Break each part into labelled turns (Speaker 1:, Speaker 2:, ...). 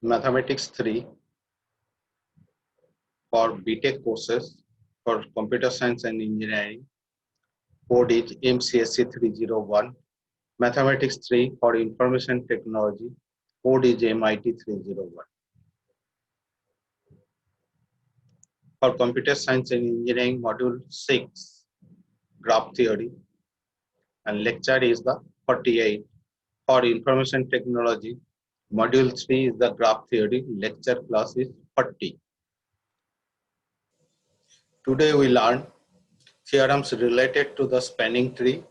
Speaker 1: Mathematics 3 for BTech courses for Computer Science and Engineering. Code is MCSC 301. Mathematics 3 for Information Technology. Code is MIT 301. For Computer Science and Engineering, Module 6, Graph Theory, and lecture is the 48. For Information Technology, Module 3 is the Graph Theory, lecture class is 40. Today we learn theorems related to the spanning tree,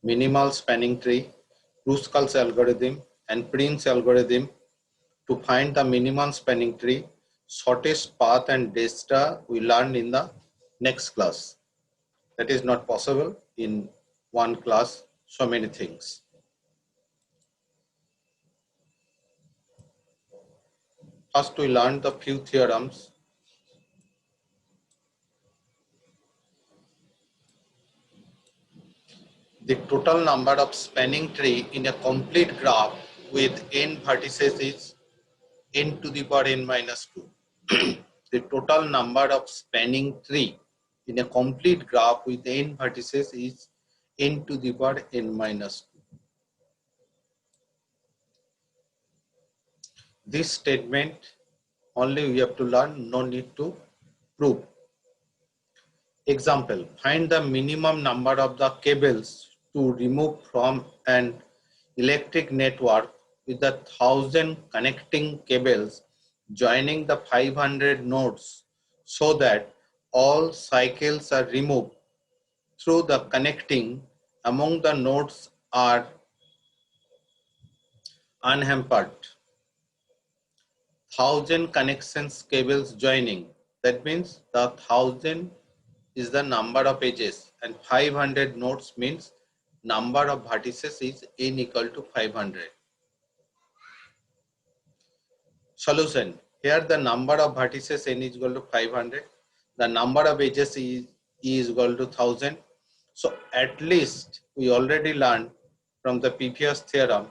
Speaker 1: minimal spanning tree, Kruskal's algorithm, and Prince algorithm to find the minimum spanning tree, shortest path, and data we learn in the next class. That is not possible in one class, so many things. First we learned the few theorems. The total number of spanning tree in a complete graph with n vertices is n to the power n minus 2. The total number of spanning tree in a complete graph with n vertices is n to the power n minus 2. This statement only we have to learn, no need to prove. Example, find the minimum number of the cables to remove from an electric network with the 1000 connecting cables joining the 500 nodes so that all cycles are removed through the connecting among the nodes are unhampered. 1000 connections cables joining, that means the 1000 is the number of edges and 500 nodes means number of vertices is n equal to 500. Solution, here the number of vertices n is equal to 500, the number of edges is e is equal to 1000. So at least we already learned from the previous theorem,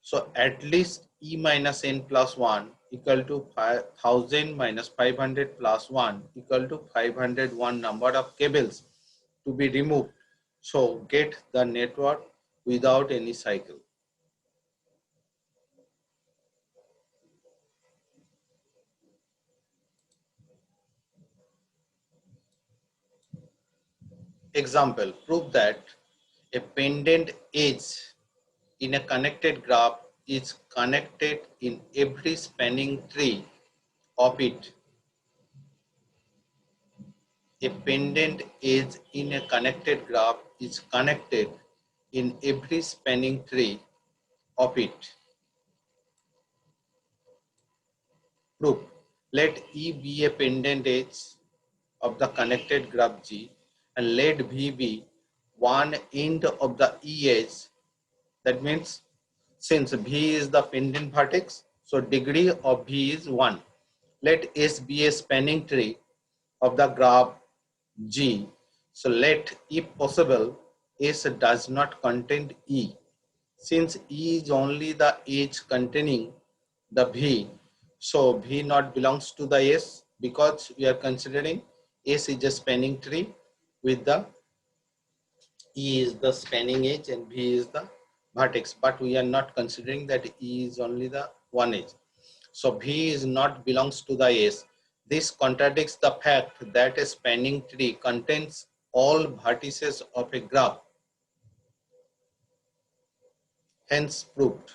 Speaker 1: so at least e minus n plus 1 equal to 1000 minus 500 plus 1 equal to 501 number of cables to be removed. So get the network without any cycle. Example, prove that a pendant edge in a connected graph is connected in every spanning tree of it. A pendant edge in a connected graph is connected in every spanning tree of it. Proof. Let E be a pendant edge of the connected graph G and let V be one end of the E edge. That means since V is the pendant vertex, so degree of V is 1. Let S be a spanning tree of the graph G. So let, if possible, S does not contain E. Since E is only the edge containing the V, so V not belongs to the S because we are considering S is a spanning tree with the E is the spanning edge and V is the vertex, but we are not considering that E is only the one edge. So V is not belongs to the S. This contradicts the fact that a spanning tree contains all vertices of a graph. Hence proved.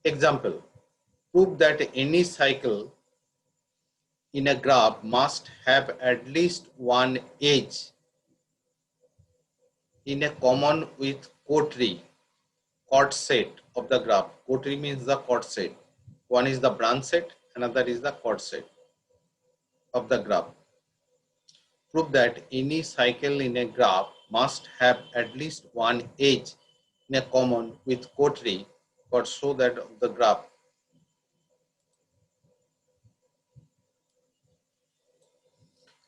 Speaker 1: Example, prove that any cycle in a graph must have at least one edge in a common with cotree, chord set of the graph. Cotree means the chord set. One is the branch set, another is the chord set of the graph. Prove that any cycle in a graph must have at least one edge in a common with cotree or so that of the graph.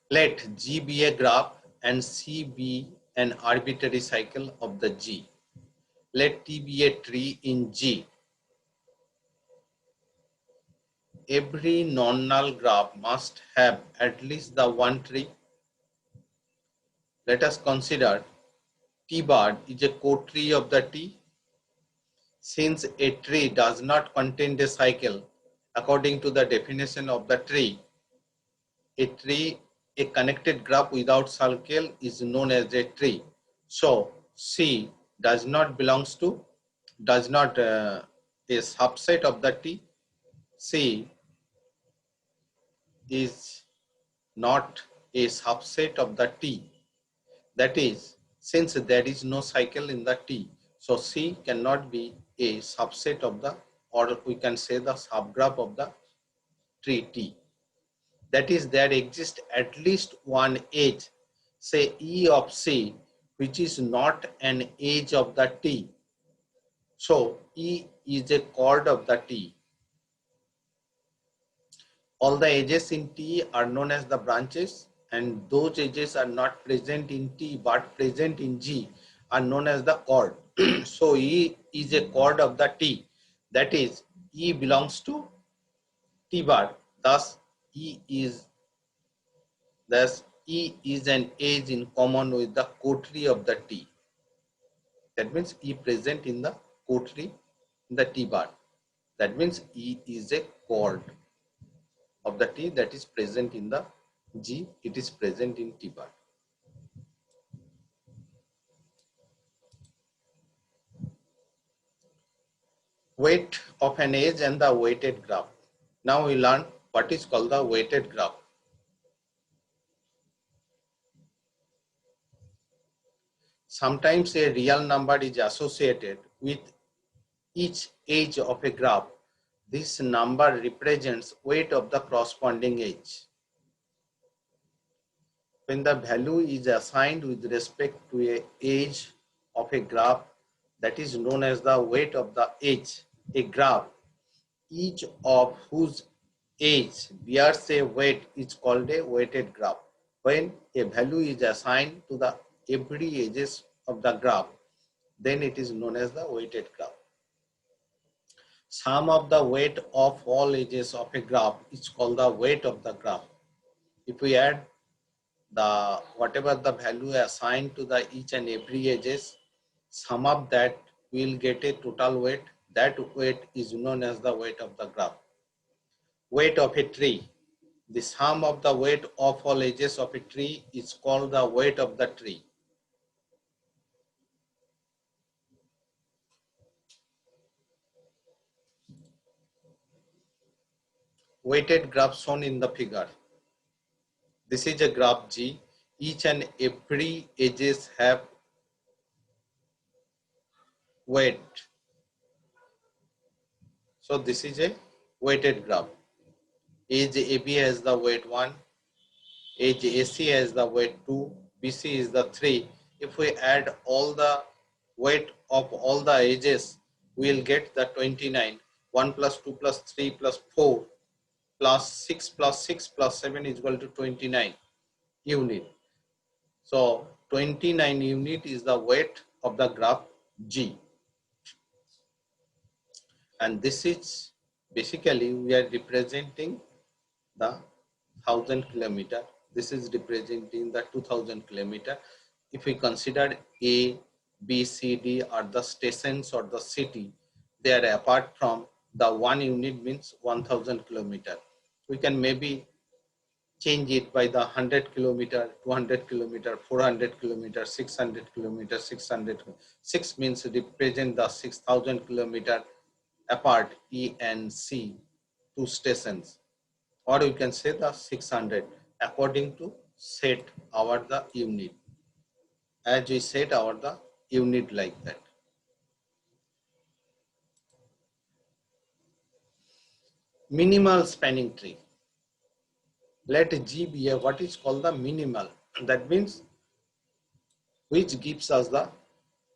Speaker 1: Let G be a graph and C be an arbitrary cycle of the G. let T be a tree in G. Every non-null graph must have at least the one tree. Let us consider T bar is a co-tree of the T. Since a tree does not contain a cycle, according to the definition of the tree, a connected graph without cycle is known as a tree. So C does not a subset of the T. C is not a subset of the T. That is, since there is no cycle in the T, so C cannot be a subset of the, or we can say the subgraph of the tree T. That is, there exists at least one edge, say E of C, which is not an edge of the T. So E is a chord of the T. All the edges in T are known as the branches, and those edges are not present in T but present in G are known as the chord. So E is a chord of the T. That is, E belongs to T bar. Thus E is an edge in common with the cotree of the T. That means E present in the cotree in the T bar. That means E is a chord of the T that is present in the G. It is present in T bar. Weight of an edge and the weighted graph. Now we learn what is called the weighted graph. Sometimes a real number is associated with each edge of a graph. This number represents weight of the corresponding edge. When the value is assigned with respect to a edge of a graph, that is known as the weight of the edge. A graph, each of whose edge bears a weight, is called a weighted graph. When a value is assigned to the every edges of the graph, then it is known as the weighted graph. Sum of the weight of all edges of a graph is called the weight of the graph. If we add the whatever the value assigned to the each and every edges, sum up that, we will get a total weight. That weight is known as the weight of the graph. Weight of a tree. The sum of the weight of all edges of a tree is called the weight of the tree. Weighted graph shown in the figure. This is a graph G. Each and every edges have weight. So this is a weighted graph. Edge AB has the weight 1, edge AC has the weight 2, BC is the 3. If we add all the weight of all the edges, we will get the 29. 1 plus 2 plus 3 plus 4 plus 6 plus 6 plus 7 is equal to 29 unit. So 29 unit is the weight of the graph G. And this is basically we are representing the 1000 km. This is representing the 2000 km. If we consider A, B, C, D are the stations or the city, they are apart from the 1 unit means 1000 km. We can maybe change it by the 100 km, 200 km, 400 km, 600 km, 600. 6 means represent the 6000 km apart E and C, two stations, or you can say the 600 according to set our the unit, as we set our the unit like that. Minimal spanning tree. Let G be a what is called the minimal. That means which gives us the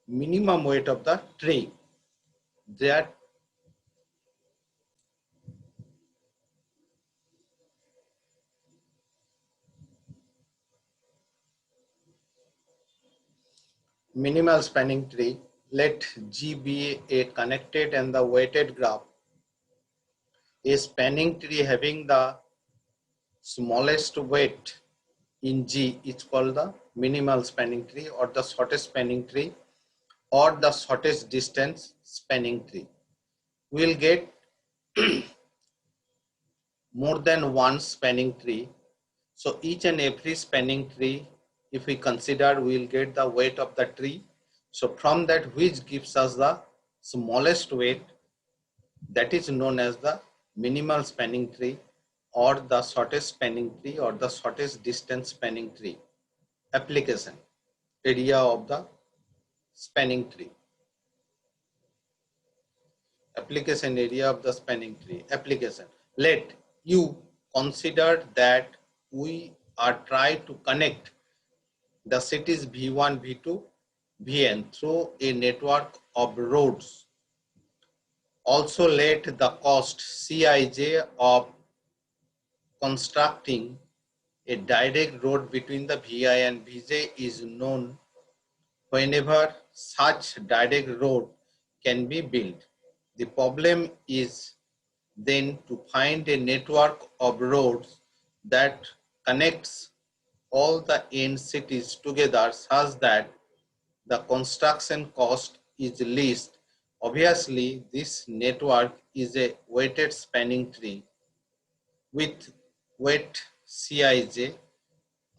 Speaker 1: minimum weight of the tree. That minimal spanning tree let G be a connected and the weighted graph. A spanning tree having the smallest weight in G is called the minimal spanning tree or the shortest spanning tree or the shortest distance spanning tree. We will get more than one spanning tree. So each and every spanning tree, if we consider, we will get the weight of the tree. So from that, which gives us the smallest weight, that is known as the minimal spanning tree or the shortest spanning tree or the shortest distance spanning tree. Application: area of the spanning tree. Application: area of the spanning tree. Application: let you consider that we are trying to connect the cities V1, V2, Vn through a network of roads. Also let the cost Cij of constructing a direct road between the Vi and Vj is known whenever such direct road can be built. The problem is then to find a network of roads that connects all the end cities together such that the construction cost is least. Obviously, this network is a weighted spanning tree with weight Cij.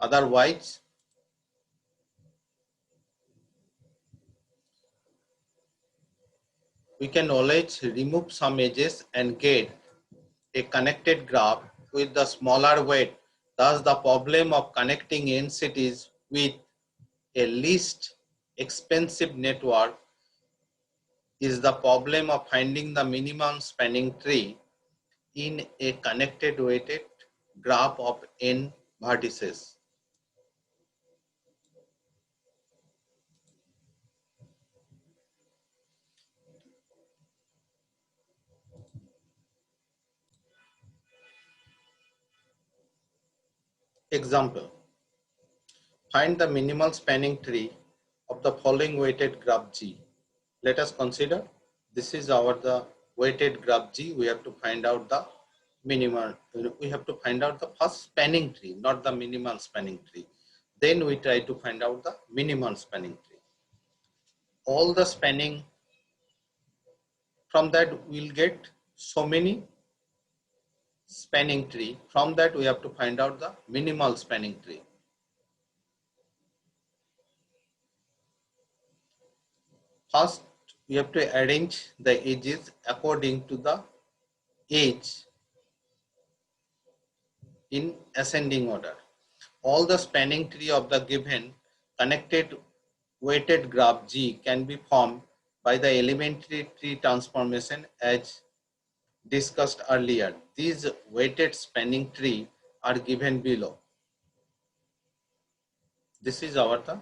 Speaker 1: Otherwise, we can always remove some edges and get a connected graph with the smaller weight. Thus, the problem of connecting end cities with a least expensive network is the problem of finding the minimum spanning tree in a connected weighted graph of n vertices. Example: find the minimal spanning tree of the following weighted graph G. Let us consider this is our the weighted graph G. We have to find out the minimal. We have to find out the first spanning tree, not the minimal spanning tree. Then we try to find out the minimal spanning tree. All the spanning, from that we'll get so many spanning tree. From that we have to find out the minimal spanning tree. First, we have to arrange the edges according to the edge in ascending order. All the spanning tree of the given connected weighted graph G can be formed by the elementary tree transformation as discussed earlier. These weighted spanning tree are given below. This is our the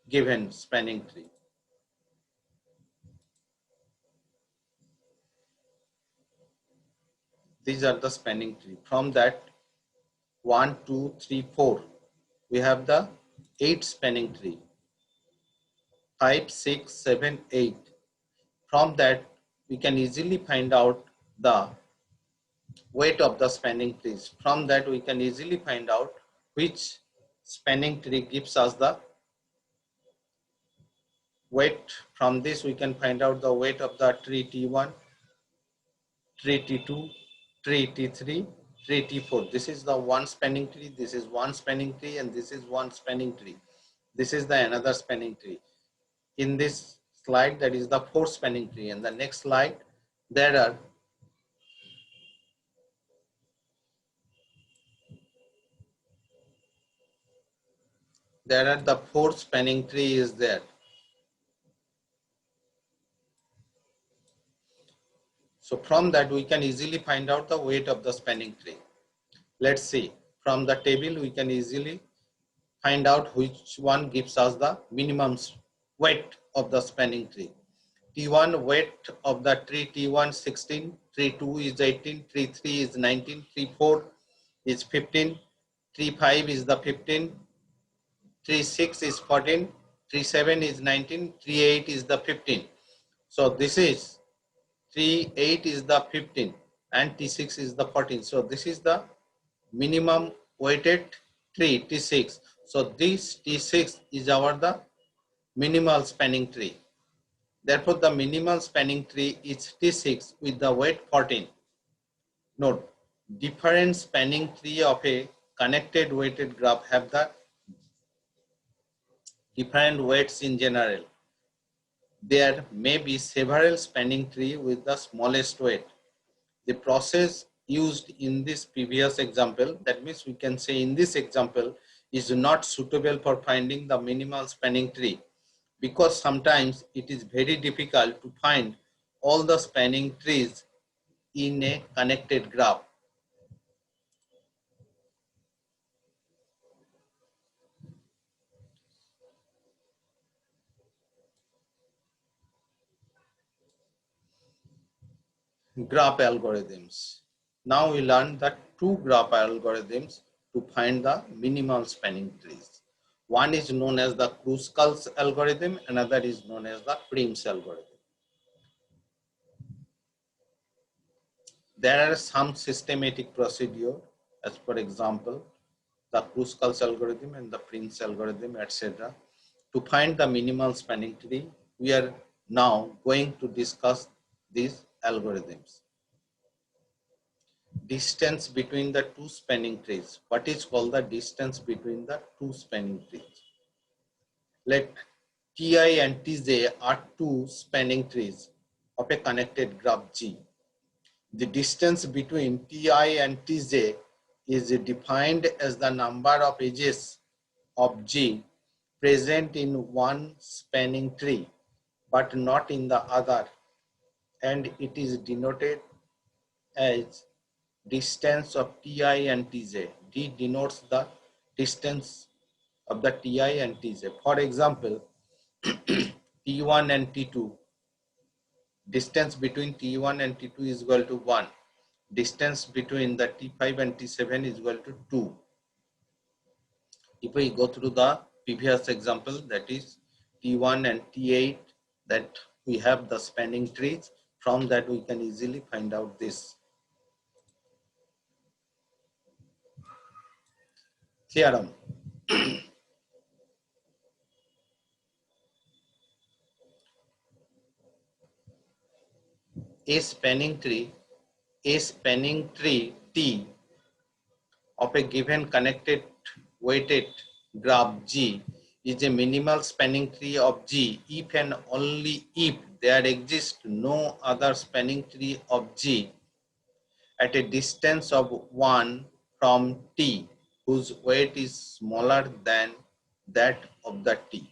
Speaker 1: given spanning tree. These are the spanning tree. From that 1, 2, 3, 4, we have the 8 spanning tree. 5, 6, 7, 8. From that we can easily find out the weight of the spanning trees. From that we can easily find out which spanning tree gives us the weight. From this we can find out the weight of the tree T1, tree T2, tree T3, tree T4. This is the one spanning tree, this is one spanning tree, and this is one spanning tree. This is the another spanning tree. In this slide, that is the fourth spanning tree, and the next slide there are the fourth spanning tree is there. So from that we can easily find out the weight of the spanning tree. Let's see, from the table we can easily find out which one gives us the minimum weight of the spanning tree. T1 weight of the tree T1 16, tree 2 is 18, tree 3 is 19, tree 4 is 15, tree 5 is the 15, tree 6 is 14, 37 is 19, 38 is the 15. So this is 38 is the 15 and T6 is the 14. So this is the minimum weighted tree T6. So this T6 is our the minimal spanning tree. Therefore, the minimal spanning tree is T6 with the weight 14. Note, different spanning tree of a connected weighted graph have the different weights in general. There may be several spanning tree with the smallest weight. The process used in this previous example, that means we can say in this example, is not suitable for finding the minimal spanning tree, because sometimes it is very difficult to find all the spanning trees in a connected graph. Graph algorithms. Now we learn the two graph algorithms to find the minimal spanning trees. One is known as the Kruskal algorithm, another is known as the Prim's algorithm. There are some systematic procedure, as for example, the Kruskal algorithm and the Prim's algorithm, etc. To find the minimal spanning tree, we are now going to discuss these algorithms. Distance between the two spanning trees. What is called the distance between the two spanning trees? Let Ti and Tj are two spanning trees of a connected graph G. The distance between Ti and Tj is defined as the number of edges of G present in one spanning tree but not in the other, and it is denoted as distance of Ti and Tj. D denotes the distance of the Ti and Tj. For example, T1 and T2, distance between T1 and T2 is equal to 1. Distance between the T5 and T7 is equal to 2. If we go through the previous example, that is T1 and T8, that we have the spanning trees, from that we can easily find out this. Theorem. A spanning tree T of a given connected weighted graph G is a minimal spanning tree of G if and only if there exists no other spanning tree of G at a distance of 1 from T whose weight is smaller than that of the T.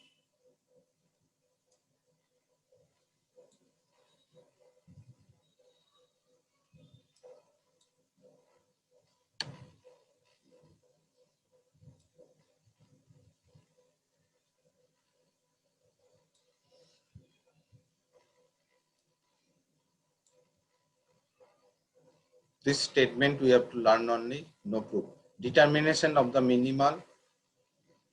Speaker 1: This statement we have to learn only, no proof. Determination of the minimal,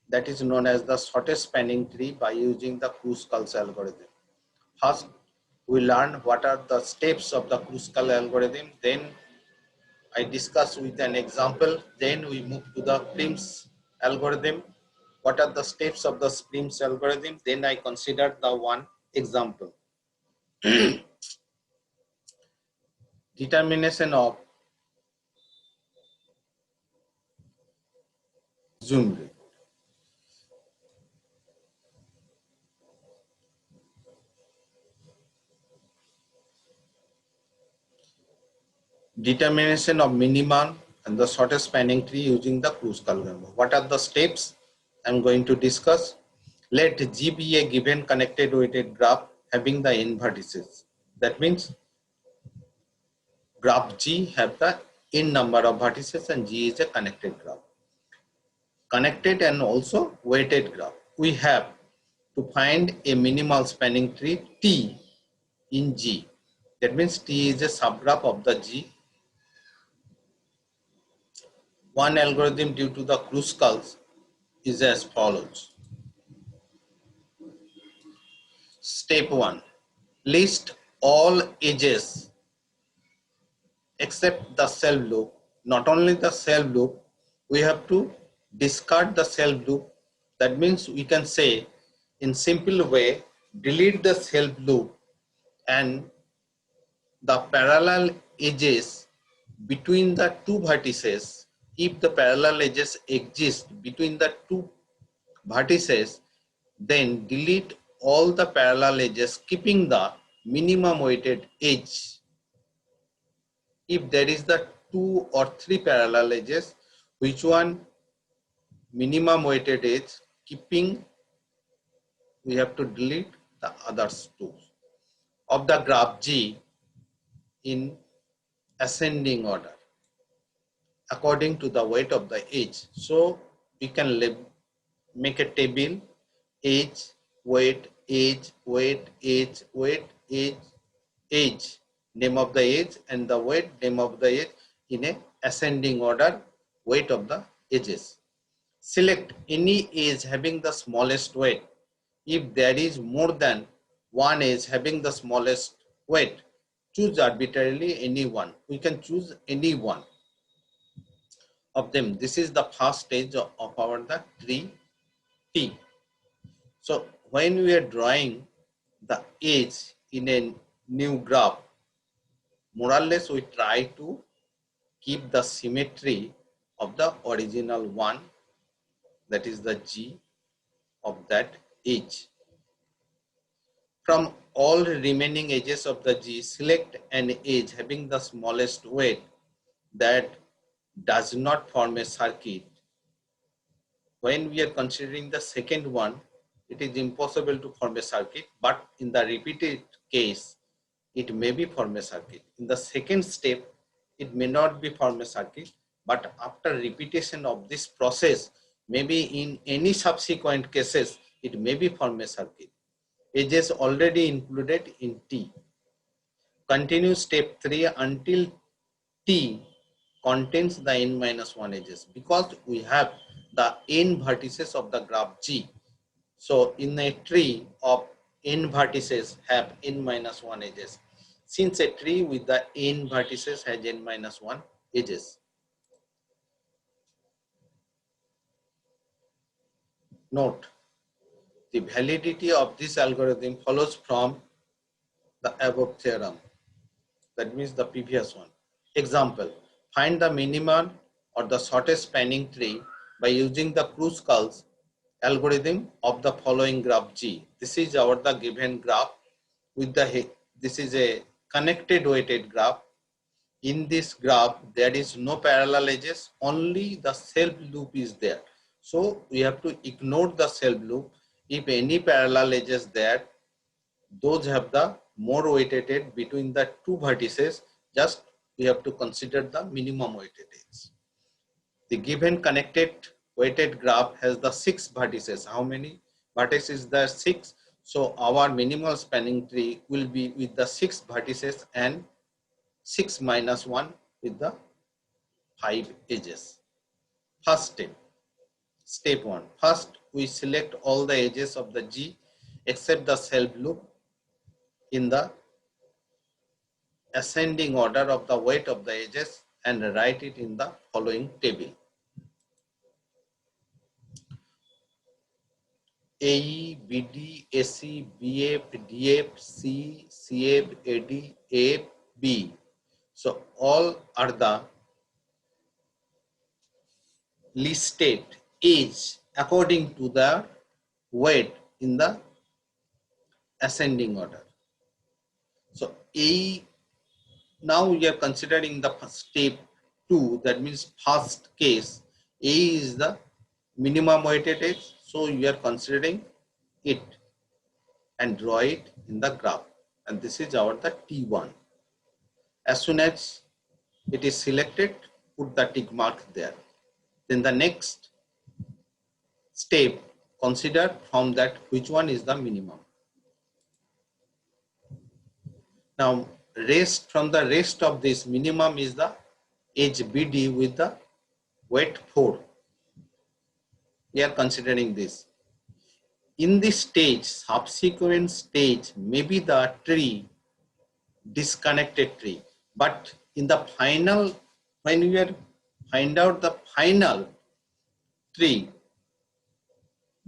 Speaker 1: that is known as the shortest spanning tree by using the Kruskal algorithm. First, we learn what are the steps of the Kruskal algorithm. Then I discuss with an example. Then we move to the Prim's algorithm. What are the steps of the Prim's algorithm? Then I consider the one example. Determination of zoom rate. Determination of minimum and the shortest spanning tree using the Kruskal algorithm. What are the steps I am going to discuss? Let G be a given connected weighted graph having the n vertices. That means graph G have the n number of vertices and G is a connected graph. Connected and also weighted graph. We have to find a minimal spanning tree T in G. That means T is a subgraph of the G. One algorithm due to the Kruskal is as follows. Step 1. List all edges except the self loop. Not only the self loop, we have to discard the self loop. That means we can say in simple way, delete the self loop and the parallel edges between the two vertices. If the parallel edges exist between the two vertices, then delete all the parallel edges, keeping the minimum weighted edge. If there is the 2 or 3 parallel edges, which one minimum weighted edge, keeping, we have to delete the others two of the graph G in ascending order according to the weight of the edge. So we can make a table: edge, weight, edge, weight, edge, weight, edge, edge, name of the edge, and the weight, name of the edge, in a ascending order, weight of the edges. Select any edge having the smallest weight. If there is more than one edge having the smallest weight, choose arbitrarily any one. We can choose any one of them. This is the first stage of our the tree T. So when we are drawing the edge in a new graph, more or less we try to keep the symmetry of the original one, that is the G of that edge. From all remaining edges of the G, select an edge having the smallest weight that does not form a circuit. When we are considering the second one, it is impossible to form a circuit, but in the repeated case, it may be form a circuit. In the second step, it may not be form a circuit, but after repetition of this process, maybe in any subsequent cases, it may be form a circuit. Edges already included in T. Continue step 3 until T contains the n-1 edges, because we have the n vertices of the graph G. So in a tree of n vertices have n-1 edges. Since a tree with the n vertices has n-1 edges. Note, the validity of this algorithm follows from the above theorem. That means the previous one. Example, find the minimum or the shortest spanning tree by using the Kruskal algorithm of the following graph G. This is our the given graph with the, this is a connected weighted graph. In this graph, there is no parallel edges, only the self loop is there. So we have to ignore the self loop. If any parallel edges there, those have the more weighted edge between the two vertices. Just we have to consider the minimum weighted edge. The given connected weighted graph has the 6 vertices. How many vertices? There 6. So our minimal spanning tree will be with the 6 vertices and 6 minus 1 with the 5 edges. First step. Step 1. First, we select all the edges of the G except the self loop in the ascending order of the weight of the edges and write it in the following table. AE, BD, AC, BF, DF, C, CF, AD, AF, B. So all are the listed edge according to the weight in the ascending order. So A, now we are considering the step 2, that means first case, A is the minimum weighted edge, so you are considering it and draw it in the graph, and this is our the T1. As soon as it is selected, put the tick mark there. Then the next step, consider from that which one is the minimum. Now from the rest of this, minimum is the edge BD with the weight 4. We are considering this. in this stage, subsequent stage, maybe the tree, disconnected tree. But in the final, when we are find out the final tree,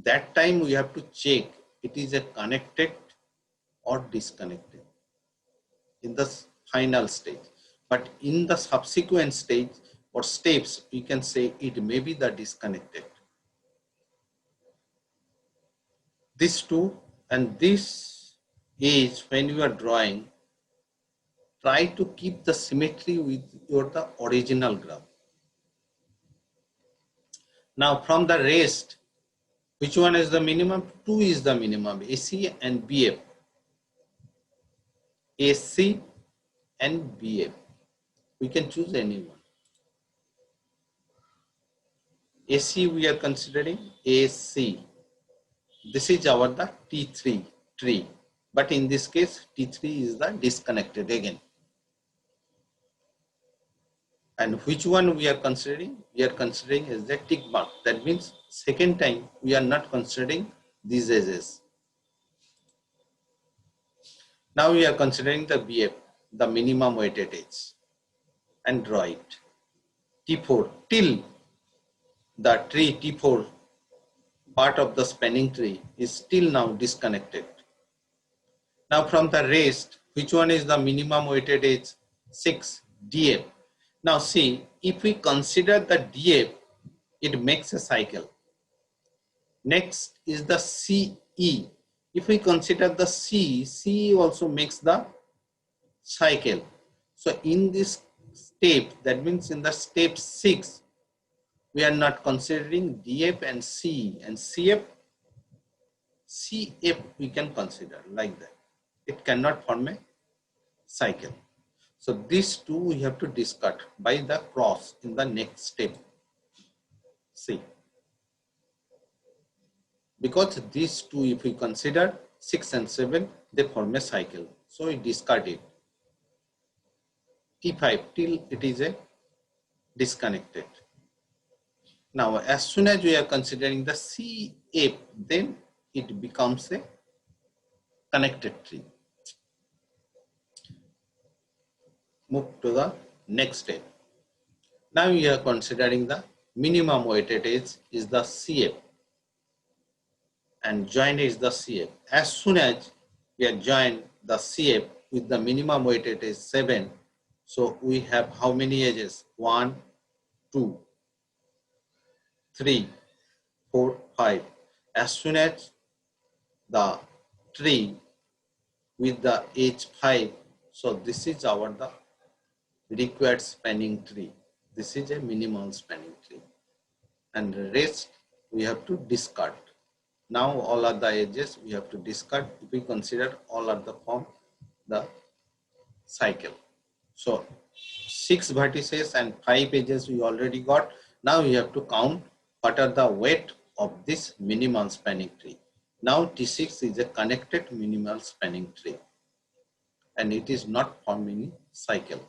Speaker 1: that time we have to check it is a connected or disconnected in the final stage. But in the subsequent stage or steps, we can say it may be the disconnected. These two and this is when you are drawing, try to keep the symmetry with the original graph. Now from the rest, which one is the minimum? 2 is the minimum, AC and BF. AC and BF. We can choose any one. AC we are considering AC. This is our the T3 tree. But in this case, T3 is the disconnected again. And which one we are considering? We are considering as the tick mark. That means second time we are not considering these edges. Now we are considering the BF, the minimum weighted edge, and draw it. T4 till the tree T4 part of the spanning tree is still now disconnected. Now from the rest, which one is the minimum weighted edge? 6, DF. Now see, if we consider the DF, it makes a cycle. Next is the CE. If we consider the CE also makes the cycle. So in this step, that means in the step 6, we are not considering DF and CE and CF we can consider like that. It cannot form a cycle. So these two we have to discard by the cross in the next step. See, because these two, if we consider 6 and 7, they form a cycle. So we discard it. T5 till it is a disconnected. Now as soon as we are considering the CF, then it becomes a connected tree. Move to the next step. Now we are considering the minimum weighted edge is the CF and join is the CF. As soon as we are joined the CF with the minimum weighted edge 7, so we have how many edges? 1, 2, 3, 4, 5. As soon as the tree with the edge 5, so this is our the required spanning tree. This is a minimal spanning tree, and the rest we have to discard. Now all are the edges we have to discard if we consider all are the form the cycle. So 6 vertices and 5 edges we already got. Now we have to count what are the weight of this minimal spanning tree. Now T6 is a connected minimal spanning tree and it is not forming cycle.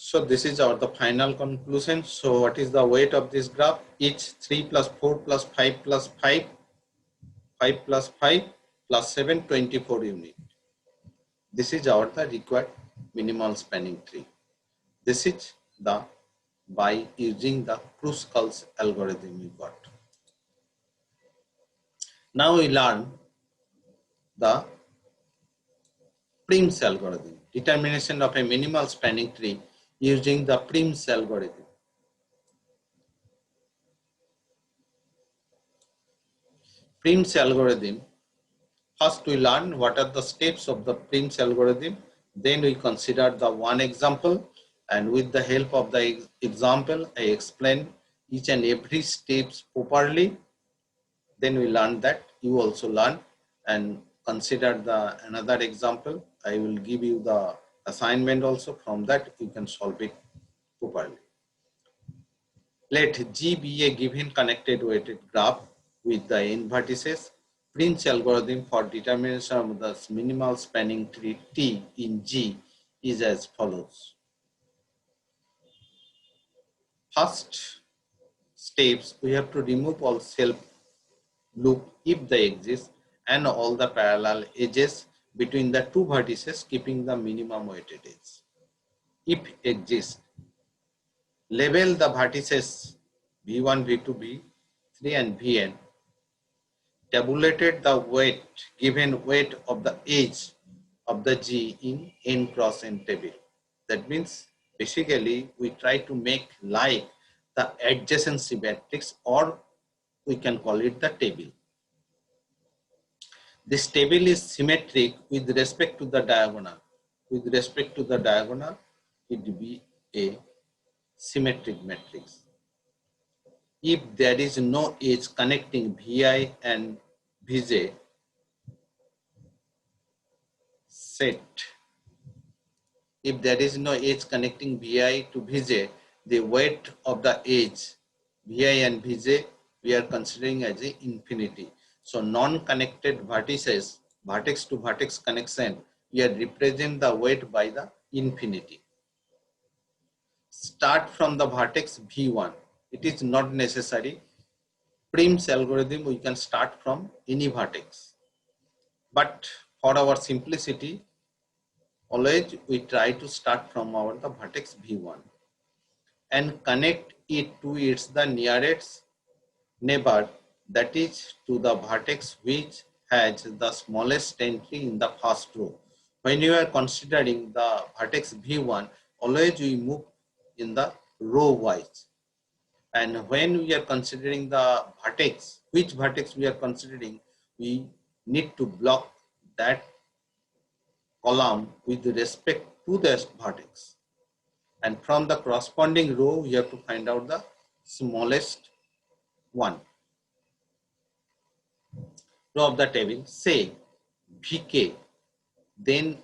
Speaker 1: So this is the final conclusion. So what is the weight of this graph? Each 3 plus 4 plus 5 plus 5, 5 plus 5 plus 7, 24 unit. This is our the required minimal spanning tree. This is the by using the Kruskal's algorithm we got. Now we learn the Prim's algorithm, determination of a minimal spanning tree using the Prim's algorithm. Prim's algorithm, first we learn what are the steps of the Prim's algorithm, then we consider the one example, and with the help of the example I explain each and every steps properly. Then we learn that you also learn and consider the another example. I will give you the assignment also, from that you can solve it properly. Let G be a given connected weighted graph with the n vertices. Prim's algorithm for determination of the minimal spanning tree T in G is as follows. First steps, we have to remove all self loop if they exist and all the parallel edges between the two vertices, keeping the minimum weighted edge. If exist, label the vertices V1, V2, V3 and Vn. Tabulated the weight, given weight of the edge of the G in n cross n table. That means basically we try to make like the adjacency matrix, or we can call it the table. This table is symmetric with respect to the diagonal. With respect to the diagonal, it will be a symmetric matrix. If there is no edge connecting Vi and Vj, set. If there is no edge connecting Vi to Vj, the weight of the edge Vi and Vj we are considering as a infinity. So non-connected vertices, vertex to vertex connection, we are represent the weight by the infinity. Start from the vertex V1. It is not necessary. Prim's algorithm, we can start from any vertex. But for our simplicity, always we try to start from the vertex V1 and connect it to its the nearest neighbor, that is to the vertex which has the smallest entry in the first row. When you are considering the vertex V1, always we move in the row wise. And when we are considering the vertex, which vertex we are considering, we need to block that column with respect to the vertex. And from the corresponding row, we have to find out the smallest one. Row of the table, say Vk, then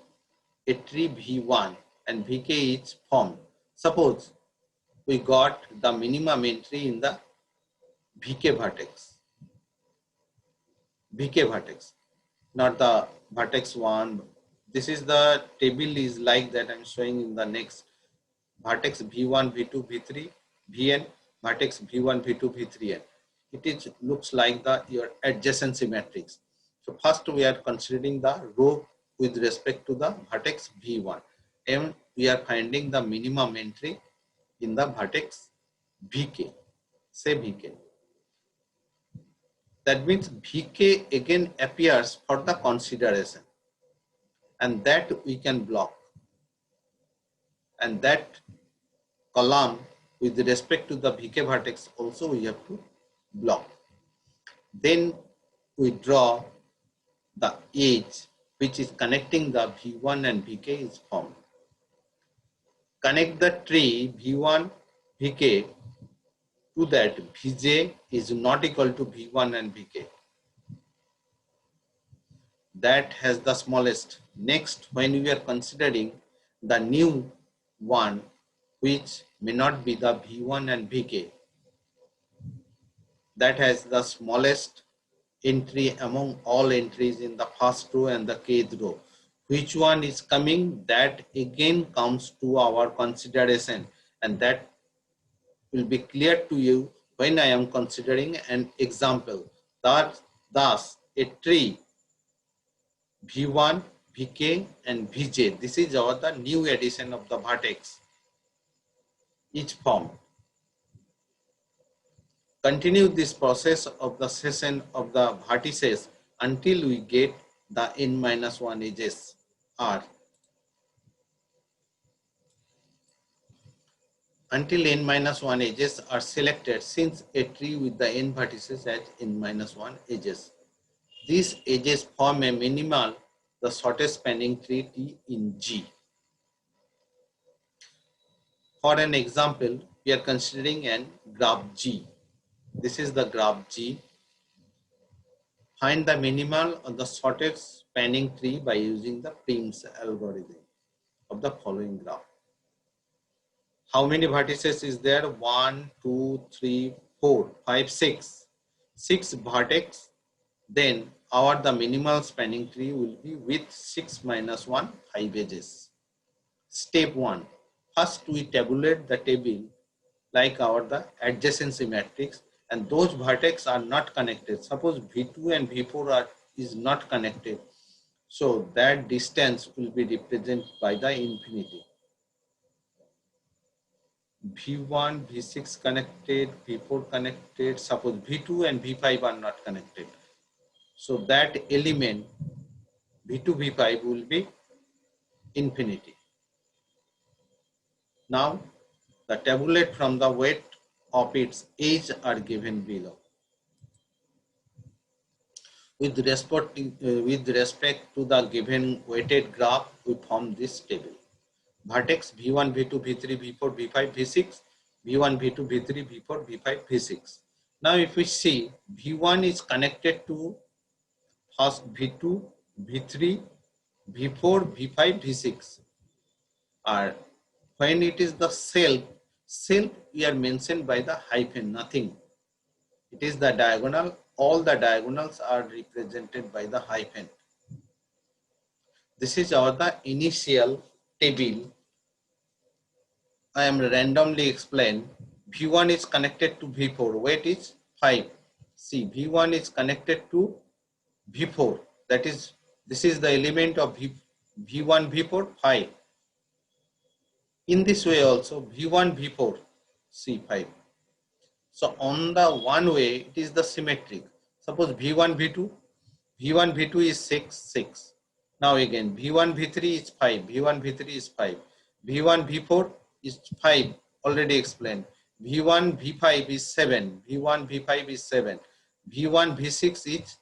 Speaker 1: a tree V1 and Vk is formed. Suppose we got the minimum entry in the Vk vertex, not the vertex 1. This is the table is like that I'm showing in the next vertex V1, V2, V3, Vn, vertex V1, V2, V3n. It is looks like the your adjacency matrix. So first we are considering the row with respect to the vertex V1, and we are finding the minimum entry in the vertex Vk. Say Vk. That means Vk again appears for the consideration, and that we can block, and that column with respect to the Vk vertex also we have to block. Then we draw the edge which is connecting the V1 and Vk is formed. Connect the tree V1 Vk to that Vj is not equal to V1 and Vk. That has the smallest. Next, when we are considering the new one which may not be the V1 and Vk, that has the smallest entry among all entries in the first row and the kth row. Which one is coming, that again comes to our consideration, and that will be clear to you when I am considering an example. Thus, a tree V1, Vk and Vj, this is the new addition of the vertex, each form. Continue this process of the session of the vertices until we get the n-1 edges R. Until n-1 edges are selected, since a tree with the n vertices has n-1 edges. These edges form a minimal, the shortest spanning tree T in G. For an example, we are considering an graph G. This is the graph G. Find the minimal of the shortest spanning tree by using the Prim's algorithm of the following graph. How many vertices is there? 1, 2, 3, 4, 5, 6. 6 vertex. Then the minimal spanning tree will be with 6 minus 1 5 edges. Step 1. First we tabulate the table like the adjacency matrix, and those vertex are not connected. Suppose V2 and V4 is not connected, so that distance will be represented by the infinity. V1, V6 connected, V4 connected. Suppose V2 and V5 are not connected, so that element V2, V5 will be infinity. Now the tabulate from the weight of its edge are given below. With respect to the given weighted graph, we form this table. Vertex V1, V2, V3, V4, V5, V6, V1, V2, V3, V4, V5, V6. Now if we see, V1 is connected to first V2, V3, V4, V5, V6. Or when it is the self we are mentioned by the hyphen, nothing. It is the diagonal, all the diagonals are represented by the hyphen. This is the initial table. I am randomly explained. V1 is connected to V4, weight is 5. See, V1 is connected to V4, that is, this is the element of V1, V4, 5. In this way also, V1, V4, C5. So on the one way, it is the symmetric. Suppose V1, V2, V1, V2 is 6, 6. Now again, V1, V3 is 5, V1, V3 is 5. V1, V4 is 5, already explained. V1, V5 is 7, V1, V5 is 7. V1, V6 is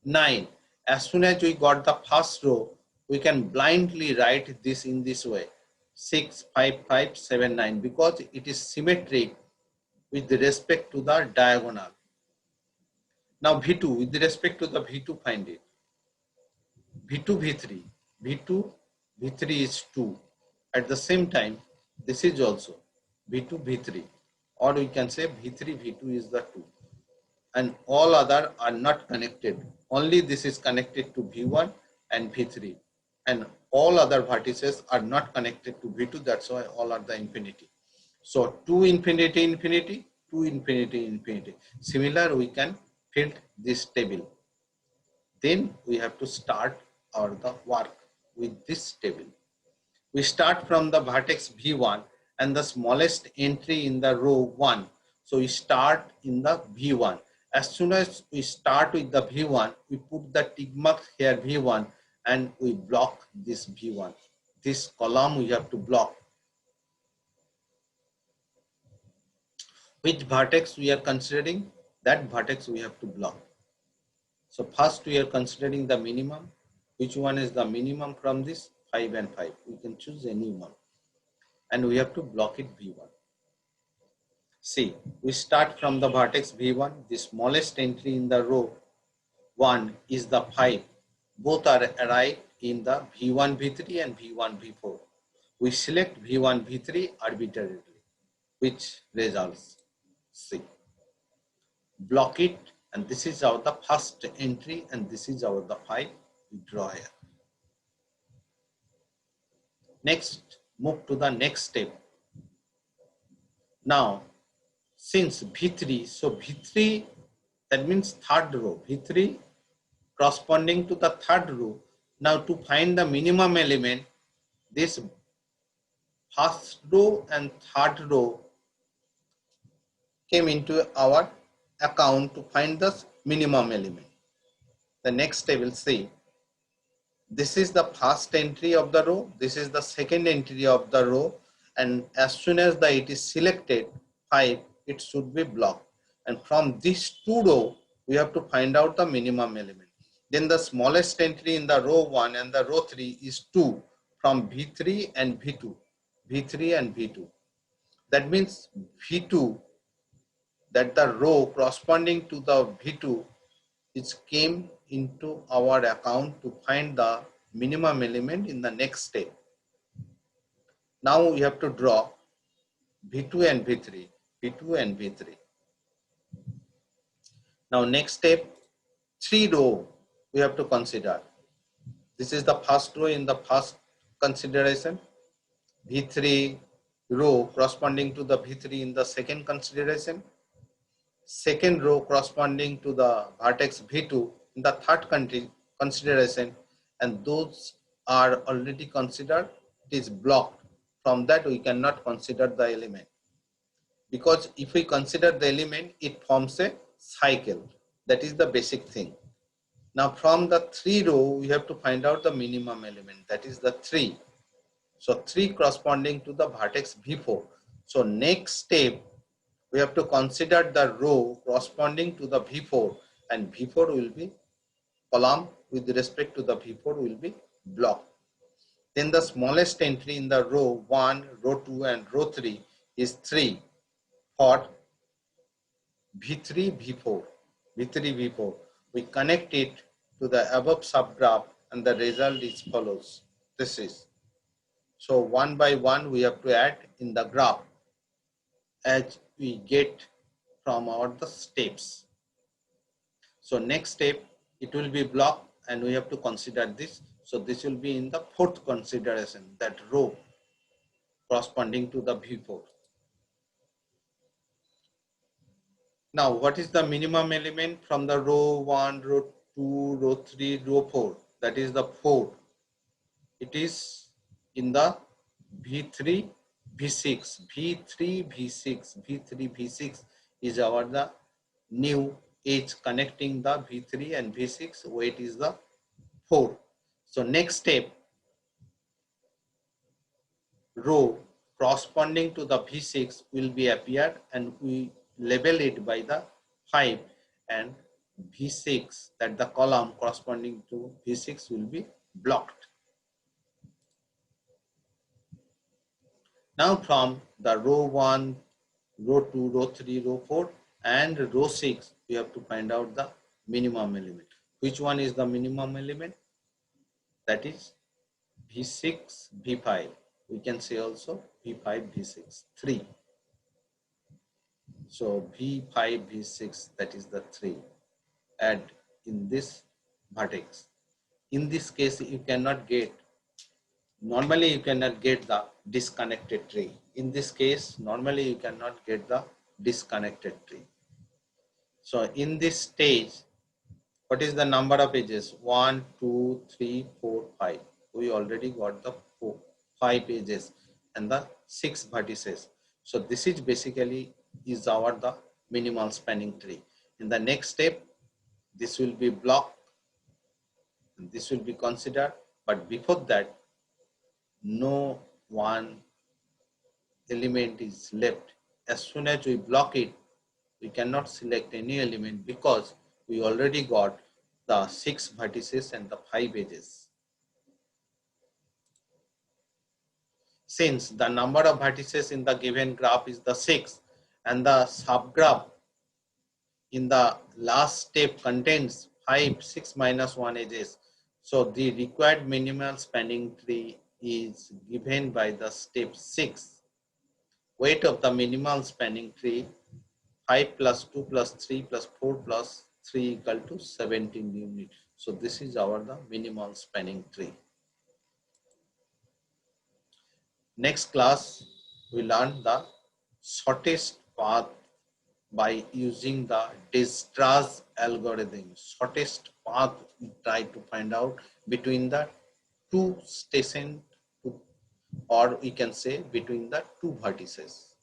Speaker 1: 9. As soon as we got the first row, we can blindly write this in this way. 6, 5, 5, 7, 9, because it is symmetric with respect to the diagonal. Now V2, with respect to the V2, find it. V2, V3. V2, V3 is 2. At the same time, this is also V2, V3. Or we can say V3, V2 is the 2. And all other are not connected. Only this is connected to V1 and V3. And all other vertices are not connected to V2. That's why all are the infinity. So 2 infinity, infinity, 2 infinity, infinity. Similar, we can fill this table. Then we have to start the work with this table. We start from the vertex V1 and the smallest entry in the row 1. So we start in the V1. As soon as we start with the V1, we put the tick mark here V1 and we block this V1. This column we have to block. Which vertex we are considering, that vertex we have to block. So first we are considering the minimum. Which one is the minimum from this? 5 and 5. We can choose any one. And we have to block it V1. See, we start from the vertex V1. The smallest entry in the row 1 is the 5. Both are arrived in the V1, V3 and V1, V4. We select V1, V3 arbitrarily, which results C. Block it, and this is our the first entry, and this is our the 5. We draw here. Next, move to the next step. Now, since V3, so V3, that means third row, V3 corresponding to the third row. Now to find the minimum element, this first row and third row came into our account to find the minimum element. The next table, see, this is the first entry of the row, this is the second entry of the row, and as soon as it is selected 5, it should be blocked. And from these two rows, we have to find out the minimum element. Then the smallest entry in the row 1 and the row 3 is 2 from V3 and V2. V3 and V2. That means V2, that the row corresponding to the V2 is came into our account to find the minimum element in the next step. Now we have to draw V2 and V3, V2 and V3. Now next step, 3 row we have to consider. This is the first row in the first consideration. V3 row corresponding to the V3 in the second consideration. Second row corresponding to the vertex V2 in the third consideration, and those are already considered. It is blocked. From that we cannot consider the element, because if we consider the element, it forms a cycle. That is the basic thing. Now from the 3 row we have to find out the minimum element, that is the 3. So 3 corresponding to the vertex V4. So next step, we have to consider the row corresponding to the V4, and V4 will be column with respect to the V4 will be block. Then the smallest entry in the row 1, row 2 and row 3 is 3 for V3, V4. V3, V4. We connect it to the above subgraph and the result is follows. This is. So one by one we have to add in the graph as we get from our the steps. So next step, it will be block and we have to consider this. So this will be in the fourth consideration, that row corresponding to the V4. Now what is the minimum element from the row 1, row 2, row 3, row 4? That is the 4. It is in the V3, V6, V3, V6, V3, V6 is our the new edge connecting the V3 and V6. Weight is the 4. So next step, row corresponding to the V6 will be appear and we label it by the 5, and V6, that the column corresponding to V6 will be blocked. Now from the row 1, row 2, row 3, row 4 and row 6, we have to find out the minimum element. Which one is the minimum element? That is V6, V5. We can say also V5, V6, 3. So V5, V6, that is the 3. Add in this vertex. In this case, you cannot get, normally you cannot get the disconnected tree. In this case, normally you cannot get the disconnected tree. So in this stage, what is the number of edges? 1, 2, 3, 4, 5. We already got the 5 edges and the 6 vertices. So this is basically is our the minimal spanning tree. In the next step, this will be blocked and this will be considered. But before that, no one element is left. As soon as we block it, we cannot select any element because we already got the 6 vertices and the 5 edges. Since the number of vertices in the given graph is the 6 and the subgraph in the last step contains 5, 6 minus 1 edges, so the required minimal spanning tree is given by the step 6. Weight of the minimal spanning tree 5 plus 2 plus 3 plus 4 plus 3 equal to 17 units. So this is our the minimal spanning tree. Next class we learn the shortest path by using the Dijkstra's algorithm. Shortest path we try to find out between the two stations, or we can say between the two vertices.